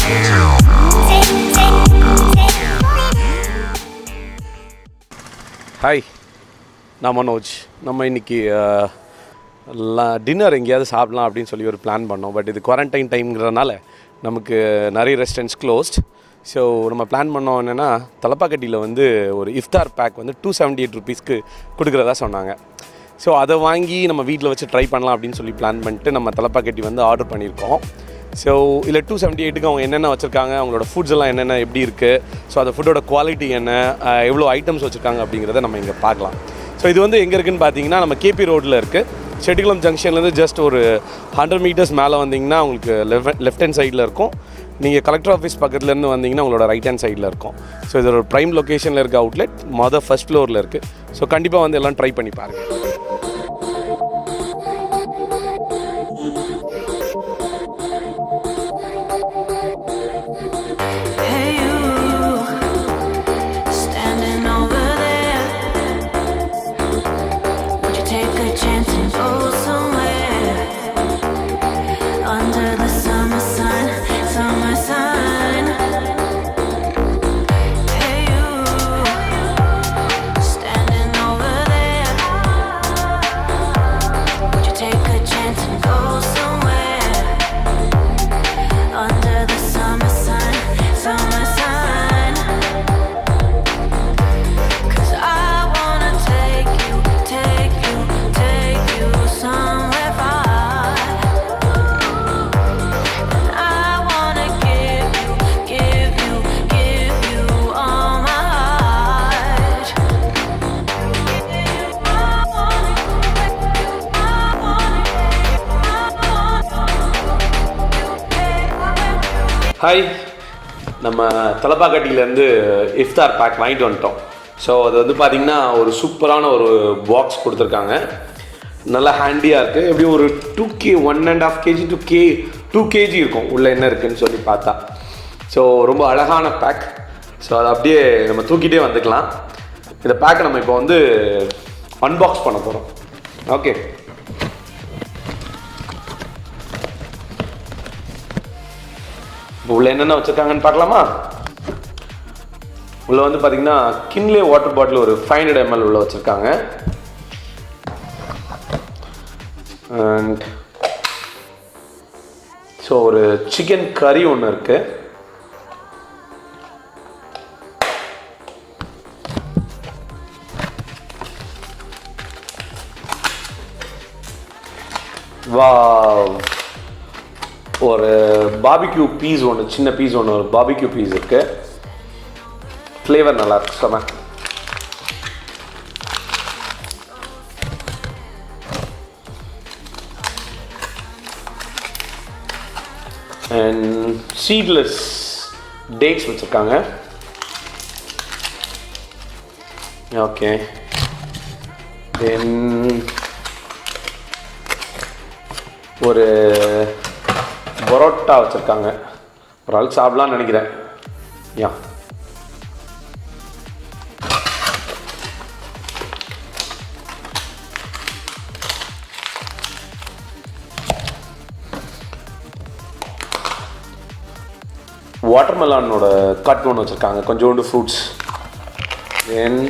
Hi, நான் மனோஜ். நம்ம இன்றைக்கி டின்னர் எங்கேயாவது சாப்பிட்லாம் அப்படின்னு சொல்லி ஒரு பிளான் பண்ணோம். பட் இது குவாரண்டைன் டைம்ங்கிறதுனால நமக்கு நிறைய ரெஸ்டாரண்ட்ஸ் க்ளோஸ்ட். ஸோ நம்ம பிளான் பண்ணோம் என்னென்னா, தலப்பாக்கட்டியில் வந்து ஒரு இஃப்தார் பேக் வந்து 278 ருபீஸ்க்கு கொடுக்குறதா சொன்னாங்க. ஸோ அதை வாங்கி நம்ம வீட்டில் வச்சு ட்ரை பண்ணலாம் அப்படின்னு சொல்லி பிளான் பண்ணிட்டு நம்ம தலப்பாக்கட்டி வந்து ஆர்டர் பண்ணியிருக்கோம். ஸோ இதில் 278க்கு அவங்க என்னென்ன வச்சுருக்காங்க, அவங்களோட ஃபுட்ஸ் எல்லாம் என்னென்ன எப்படி இருக்குது, ஸோ அந்த ஃபுட்டோட குவாலிட்டி என்ன, எவ்வளோ ஐட்டம்ஸ் வச்சுருக்காங்க அப்படிங்கிறத நம்ம இங்கே பார்க்கலாம். ஸோ இது வந்து எங்கே இருக்குதுன்னு பார்த்தீங்கன்னா, நம்ம கேபி ரோட்டில் இருக்குது. செட்டிகுளம் ஜங்ஷன்லேருந்து ஜஸ்ட் ஒரு 100 மீட்டர்ஸ் மேலே வந்தீங்கன்னா உங்களுக்கு லெஃப்ட் ஹேண்ட் சைடில் இருக்கும். நீங்கள் கலெக்டர் ஆஃபீஸ் பக்கத்துலேருந்து வந்தீங்கன்னா உங்களோட ரைட் ஹேண்ட் சைடில் இருக்கும். ஸோ இது ஒரு ப்ரைம் லொக்கேஷனில் இருக்க அவுட்லெட், ஃபர்ஸ்ட் ஃப்ளோரில் இருக்குது. ஸோ கண்டிப்பாக வந்து எல்லாம் ட்ரை பண்ணி பாருங்கள். ஹாய், நம்ம தலப்பாக்கட்டியிலேருந்து இஃப்தார் பேக் வாங்கிட்டு வந்துட்டோம். ஸோ அது வந்து பார்த்திங்கன்னா ஒரு சூப்பரான ஒரு பாக்ஸ் கொடுத்துருக்காங்க. நல்லா ஹேண்டியாக இருக்குது. எப்படியும் ஒரு 1.5 kg to 2 kg இருக்கும் உள்ளே என்ன இருக்குதுன்னு சொல்லி பார்த்தா. ஸோ ரொம்ப அழகான பேக். ஸோ அதை அப்படியே நம்ம தூக்கிட்டே வந்துக்கலாம். இந்த பேக்கை நம்ம இப்போ வந்து அன்பாக்ஸ் பண்ண போகிறோம். ஓகே, இப்போ உள்ள என்னென்ன வச்சுருக்காங்கன்னு பார்க்கலாமா? உள்ள வந்து பார்த்தீங்கன்னா கின்லே வாட்டர் பாட்டில் ஒரு 500 ml உள்ள வச்சுருக்காங்க. அண்ட் ஸோ ஒரு சிக்கன் கறி ஒன்று இருக்குது. வாவ், ஒரு பார்பிக்யூ பீஸ் ஒன்று, சின்ன பீஸ் ஒன்று, ஒரு பார்பிக்யூ பீஸ் இருக்குது. ஃப்ளேவர் நல்லா இருக்கு, செம. அண்ட் சீட்லெஸ் டேட்ஸ் வச்சுருக்காங்க. ஓகே, தென் ஒரு பரோட்டா வச்சுருக்காங்க. ஒரு ஆள் சாப்பிடலான்னு நினைக்கிறேன். யா, வாட்டர்மெலானோட கட் ஒன்று வச்சுருக்காங்க, கொஞ்சோண்டு ஃப்ரூட்ஸ். தென்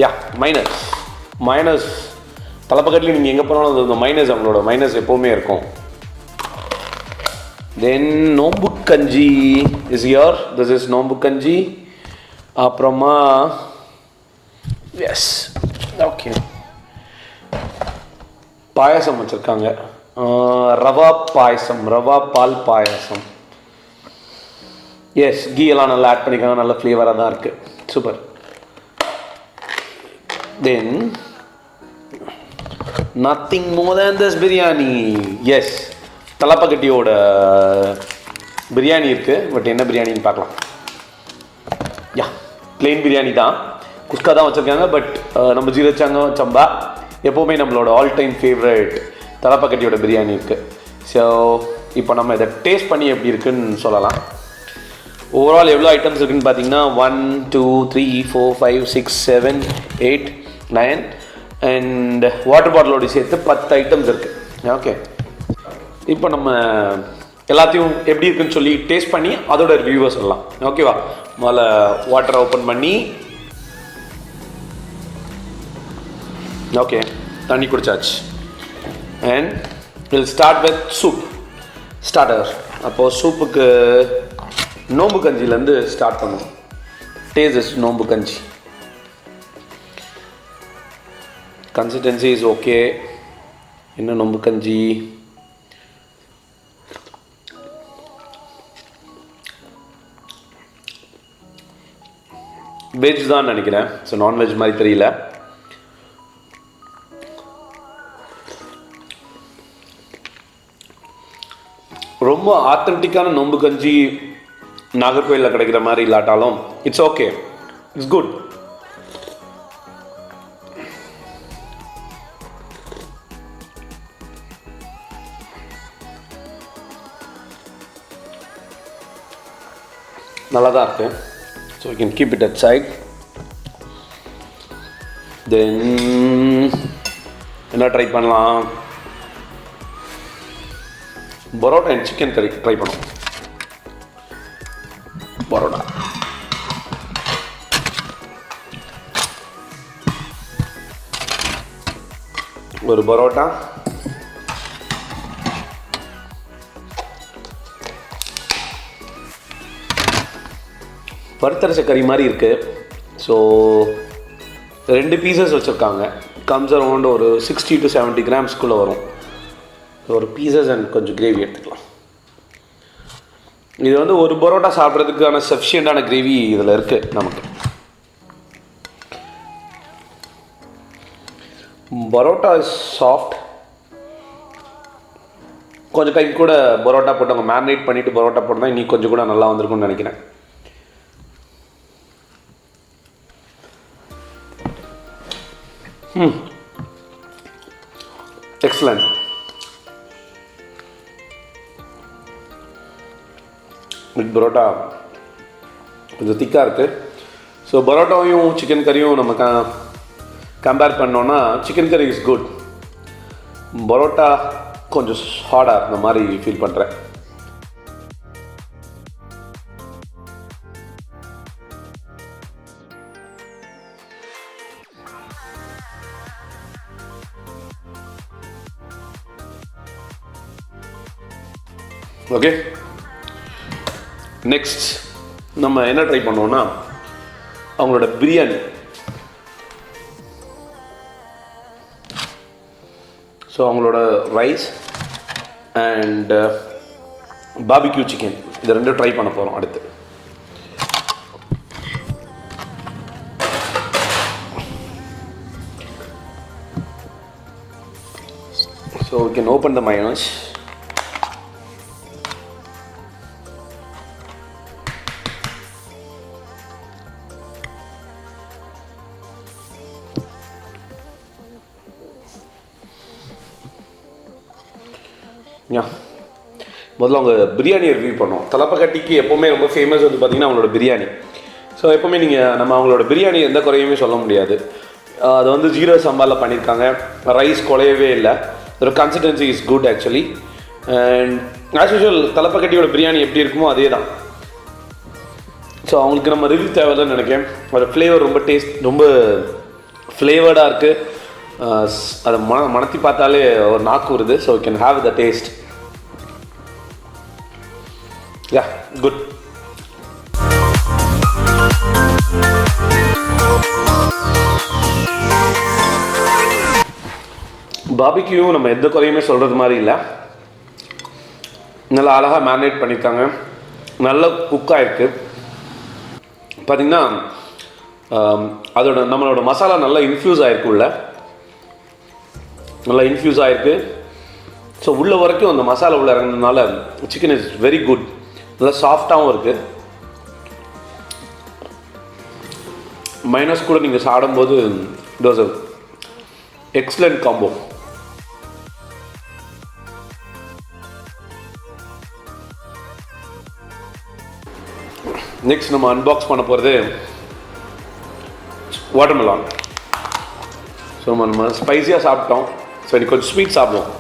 யா, மைனஸ் தலப்பாக்கட்டில் நீங்கள் எங்கே போனாலும் அந்த மைனஸ், அவங்களோட மைனஸ் எப்போவுமே இருக்கும். தென் நோம்பு கஞ்சி இஸ் ஹியர். திஸ் இஸ் நோம்பு கஞ்சி. அப்புறமா எஸ், ஓகே, பாயசம் வச்சுருக்காங்க. ரவா பாயசம், ரவா பால் பாயசம். எஸ், கீ எல்லாம் நல்லா ஆட் பண்ணிக்காங்க. நல்ல ஃப்ளேவராக தான் இருக்குது. Super. Then nothing more than this biryani. Yes, தலப்பாக்கட்டியோட பிரியாணி இருக்குது. பட் என்ன பிரியாணின்னு பார்க்கலாம். யா, பிளெயின் பிரியாணி தான். குஸ்கா தான் வச்சுருக்காங்க. பட் நம்ம ஜீரக சம்பா எப்போவுமே நம்மளோட ஆல் டைம் ஃபேவரட் தலப்பாக்கட்டியோட பிரியாணி இருக்குது. ஸோ இப்போ நம்ம இதை டேஸ்ட் பண்ணி எப்படி இருக்குன்னு சொல்லலாம். ஓவரால் எவ்வளோ ஐட்டம்ஸ் இருக்குதுன்னு பார்த்தீங்கன்னா 1 2 3 4 5 6 7 8 9 அண்ட் வாட்டர் பாட்டிலோடு சேர்த்து 10 ஐட்டம்ஸ் இருக்குது. ஓகே, இப்போ நம்ம எல்லாத்தையும் எப்படி இருக்குன்னு சொல்லி டேஸ்ட் பண்ணி அதோட ரிவ்யூவை சொல்லலாம். ஓகேவா? முதல்ல வாட்டரை ஓப்பன் பண்ணி ஓகே தண்ணி குடிச்சாச்சு. And will start with soup starter. அப்போது சூப்புக்கு நோம்பு கஞ்சிலேருந்து ஸ்டார்ட் பண்ணுவோம். டேஸ்ட் நோம்பு கஞ்சி. Consistency is okay. என்ன நோம்பு கஞ்சி? வெஜ் தான் நினைக்கிறேன். ஸோ நான்வெஜ் மாதிரி தெரியல. ரொம்ப ஆத்தென்டிக்கான நோம்பு கஞ்சி நாகர்கோயிலில் கிடைக்கிற மாதிரி இல்லாட்டாலும் இட்ஸ் ஓகே, இட்ஸ் குட். நல்லா தான் இருக்கு. So you can keep it at side. Then என்ன ட்ரை பண்ணலாம்? Parotta and chicken curry try பண்ணுவோம். பரோட்டா ஒரு பரோட்டா, வறுத்தரச கறி மாதிரி இருக்குது. ஸோ 2 பீசஸ் வச்சுருக்காங்க. கம்ஸ் அரௌண்ட் ஒரு 60 to 70 கிராம்ஸ்குள்ளே வரும். ஒரு பீசஸ் அண்ட் கொஞ்சம் கிரேவி எடுத்துக்கலாம். இது வந்து ஒரு பரோட்டா சாப்பிட்றதுக்கான சஃபிஷியண்டான கிரேவி இதில் இருக்குது நமக்கு. Parotta is soft. கொஞ்சம் டைம் கூட பரோட்டா போட்டவங்க மேரினேட் பண்ணிவிட்டு பரோட்டா போட்டால் இன்னும் கொஞ்சம் கூட நல்லா வந்திருக்கும்னு நினைக்கிறேன். எக்ஸலண்ட். பரோட்டா கொஞ்சம் திக்காக இருக்குது. ஸோ பரோட்டாவையும் சிக்கன் கறியும் நம்ம கம்பேர் பண்ணோன்னா சிக்கன் கறி இஸ் குட். பரோட்டா கொஞ்சம் ஹார்டாக இருந்த மாதிரி ஃபீல் பண்ணுறேன். ஓகே, நெக்ஸ்ட் நம்ம என்ன ட்ரை பண்ணுவோம்னா அவங்களோட பிரியாணி. ஸோ அவங்களோட ரைஸ் அண்ட் பார்பிக்யூ சிக்கன் இது ரெண்டும் ட்ரை பண்ண போகிறோம் அடுத்து. So we can open the mayonnaise. முதல்ல அவங்க பிரியாணியை ரிவ்யூ பண்ணோம். தலப்பக்கட்டிக்கு எப்போவுமே ரொம்ப ஃபேமஸ் வந்து பார்த்திங்கன்னா அவங்களோட பிரியாணி. ஸோ எப்போவுமே நம்ம அவங்களோட பிரியாணி எந்த குறையுமே சொல்ல முடியாது. அது வந்து ஜீரோ சம்பாலில் பண்ணியிருக்காங்க. ரைஸ் குறையவே இல்லை. ஒரு consistency is good actually. And as usual தலப்பக்கட்டியோட பிரியாணி எப்படி இருக்குமோ அதே தான். ஸோ அவங்களுக்கு நம்ம ரிவ்யூ தேவைன்னு நினைக்கிறேன். ஒரு ஃப்ளேவர் ரொம்ப ஃப்ளேவர்டாக இருக்குது. அதை மணத்தி பார்த்தாலே ஒரு நாக்கு வருது. So you can have the taste. Yeah, good. பார்பிக்யூவும் நம்ம எந்த குறையுமே சொல்கிறது மாதிரி இல்லை. நல்லா அழகாக மேரினேட் பண்ணியிருக்காங்க. நல்ல குக்காக இருக்குது. பார்த்திங்கன்னா நம்மளோட மசாலா நல்லா இன்ஃப்யூஸ் ஆகிருக்கு. நல்லா இன்ஃப்யூஸ் ஆகிருக்கு. ஸோ உள்ள வரைக்கும் அந்த மசாலா உள்ள இறங்குறதுனால சிக்கன் இஸ் வெரி குட். நல்லா சாஃப்டாகவும் இருக்குது. மைனஸ் கூட நீங்கள் சாப்பிடும்போது it was a excellent combo. Next நம்ம அன்பாக்ஸ் பண்ண போகிறது வாட்டர்மெலான். ஸோ நம்ம ஸ்பைஸியாக சாப்பிட்டோம். ஸோ இன்னைக்கு கொஞ்சம் ஸ்வீட் சாப்பிடுவோம்.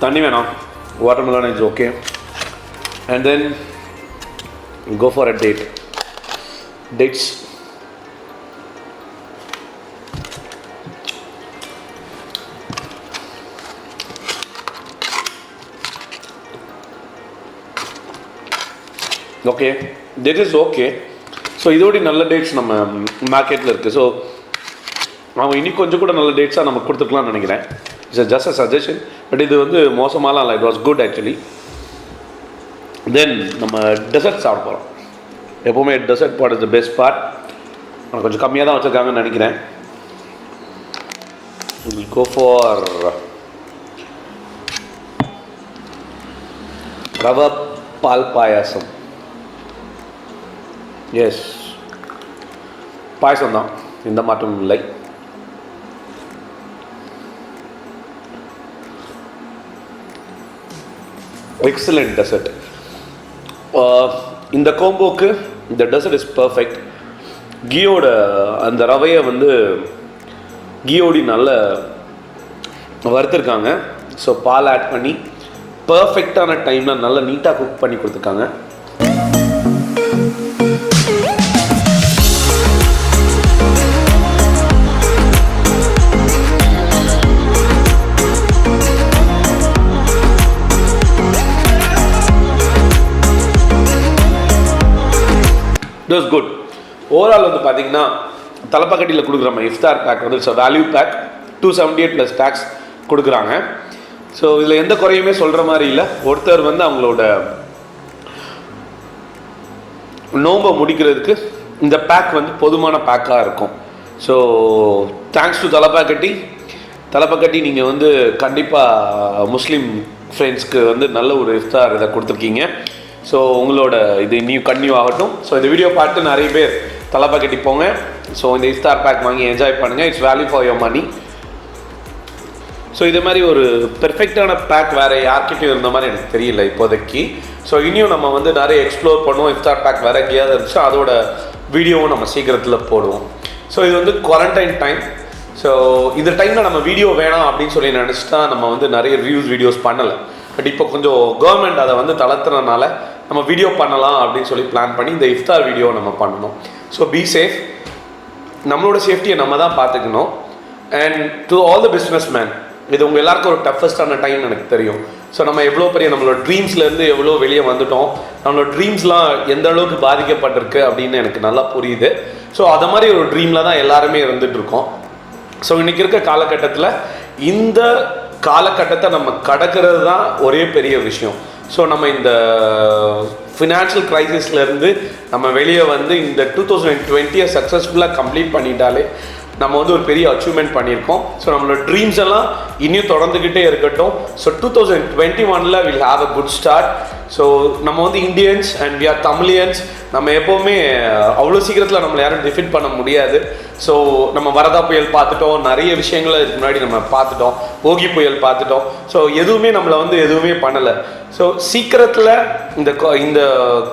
தண்ணி வேணாம். Watermelon is okay. And then go for a date. Dates. Okay, this is okay. So இதோட நல்ல டேட்ஸ் நம்ம மார்க்கெட்டில் இருக்குது. ஸோ அவங்க இன்னும் கொஞ்சம் கூட நல்ல டேட்ஸாக நம்ம கொடுத்துக்கலாம்னு நினைக்கிறேன். It's just a suggestion. But இது வந்து மோசமாலாம் இல்லை, it was good actually. Then நம்ம டெசர்ட் சாப்பிட போகிறோம். எப்போவுமே dessert part is the best part. கொஞ்சம் கம்மியாக தான் வச்சுருக்காங்கன்னு நினைக்கிறேன். கோ ஃபார் ரவா பால் பாயாசம். எஸ், பாயசம் தான், எந்த மாற்றமும் இல்லை. Excellent dessert. இந்த கோம்போக்கு இந்த டெசர்ட் இஸ் பர்ஃபெக்ட். கீயோட அந்த ரவையை வந்து கீயோடி நல்ல வறுத்துருக்காங்க. ஸோ பால் ஆட் பண்ணி பர்ஃபெக்டான டைமில் நல்லா நீட்டாக குக் பண்ணி கொடுத்துருக்காங்க. It was good. ஓவரால் வந்து பார்த்தீங்கன்னா தலப்பாக்கட்டியில் கொடுக்குற நம்ம இஃப்தார் பேக் வந்து it's value pack. 278 plus tax கொடுக்குறாங்க. ஸோ இதில் எந்த குறையுமே சொல்கிற மாதிரி இல்லை. ஒருத்தர் வந்து அவங்களோட நோம்பை முடிக்கிறதுக்கு இந்த பேக் வந்து பொதுமான பேக்காக இருக்கும். So thanks to Thalappakatti. நீங்கள் வந்து கண்டிப்பாக முஸ்லீம் ஃப்ரெண்ட்ஸ்க்கு வந்து நல்ல ஒரு இஃப்தார் இதை கொடுத்துருக்கீங்க. ஸோ உங்களோட இது இன்னும் கன்டினியூ ஆகட்டும். ஸோ இந்த வீடியோ பார்த்து நிறைய பேர் தலப்பாக்கட்டி போங்க. ஸோ இந்த இஃப்தார் பேக் வாங்கி என்ஜாய் பண்ணுங்கள். It's value for your money. So இது மாதிரி ஒரு பெர்ஃபெக்டான பேக் வேறு யார்கிட்டையும் இருந்த மாதிரி எனக்கு தெரியல இப்போதைக்கு. ஸோ இனியும் நம்ம வந்து நிறைய எக்ஸ்ப்ளோர் பண்ணுவோம். இஃப்தார் பேக் வேறு எங்கேயாவது இருந்துச்சு அதோட வீடியோவும் நம்ம சீக்கிரத்தில் போடுவோம். ஸோ இது வந்து குவாரண்டைன் டைம். ஸோ இந்த டைமில் நம்ம வீடியோ வேணாம் அப்படின்னு சொல்லி நினச்சிட்டா நம்ம வந்து நிறைய ரிவ்யூஸ் வீடியோஸ் பண்ணலை. பட் இப்போ கொஞ்சம் கவர்மெண்ட் அதை வந்து தளர்த்துறதுனால நம்ம வீடியோ பண்ணலாம் அப்படின்னு சொல்லி பிளான் பண்ணி இந்த இஃப்தார் வீடியோ நம்ம பண்ணணும். So be safe. நம்மளோட சேஃப்டியை நம்ம தான் பார்த்துக்கணும். And to all the business man, இது உங்கள் எல்லாருக்கும் ஒரு டஃபஸ்டான டைம் எனக்கு தெரியும். ஸோ நம்ம எவ்வளோ பெரிய நம்மளோட ட்ரீம்ஸ்லேருந்து எவ்வளோ வெளியே வந்துட்டோம், நம்மளோட ட்ரீம்ஸ்லாம் எந்த அளவுக்கு பாதிக்கப்பட்டிருக்கு அப்படின்னு எனக்கு நல்லா புரியுது. ஸோ அதை மாதிரி ஒரு ட்ரீமில் தான் எல்லாருமே இருந்துகிட்ருக்கோம். ஸோ இன்றைக்கி இருக்க காலகட்டத்தில் இந்த காலகட்டத்தை நம்ம கடக்கிறது தான் ஒரே பெரிய விஷயம். ஸோ நம்ம இந்த ஃபினான்ஷியல் க்ரைசிஸ்லேருந்து நம்ம வெளியே வந்து இந்த 2020 சக்ஸஸ்ஃபுல்லாக கம்ப்ளீட் பண்ணிட்டாலே நம்ம வந்து ஒரு பெரிய அச்சீவ்மெண்ட் பண்ணியிருக்கோம். ஸோ நம்மளோட ட்ரீம்ஸ் எல்லாம் இன்னும் தொடர்ந்துக்கிட்டே இருக்கட்டும். So 2021 will have a good start. So நம்ம வந்து Indians and we are Tamilians. நம்ம எப்போவுமே அவ்வளோ சீக்கிரத்தில் நம்மளை யாரும் டிஃபிட் பண்ண முடியாது. ஸோ நம்ம வரதா புயல் பார்த்துட்டோம், நிறைய விஷயங்களை இதுக்கு முன்னாடி நம்ம பார்த்துட்டோம், ஓகி புயல் பார்த்துட்டோம். ஸோ எதுவுமே நம்மளை வந்து எதுவுமே பண்ணலை. ஸோ சீக்கிரத்தில் இந்த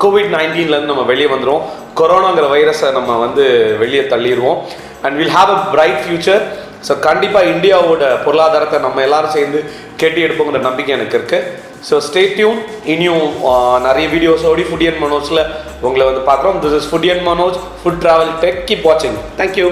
COVID-19 நம்ம வெளியே வந்துடுவோம். கொரோனாங்கிற வைரஸை நம்ம வந்து வெளியே தள்ளிடுவோம். And will have a bright future. So கண்டிப்பாக இந்தியாவோட பொருளாதாரத்தை நம்ம எல்லாரும் சேர்ந்து கேட்டி எடுப்போங்கிற நம்பிக்கை எனக்கு இருக்குது. So stay tune. இனியும் நிறைய வீடியோஸோடி ஃபுடியன் மனோஜில் உங்களை வந்து பார்க்குறோம். திஸ் இஸ் ஃபுடியன் மனோஜ், ஃபுட் ட்ராவல் டெக். கீப் வாட்சிங். தேங்க்யூ.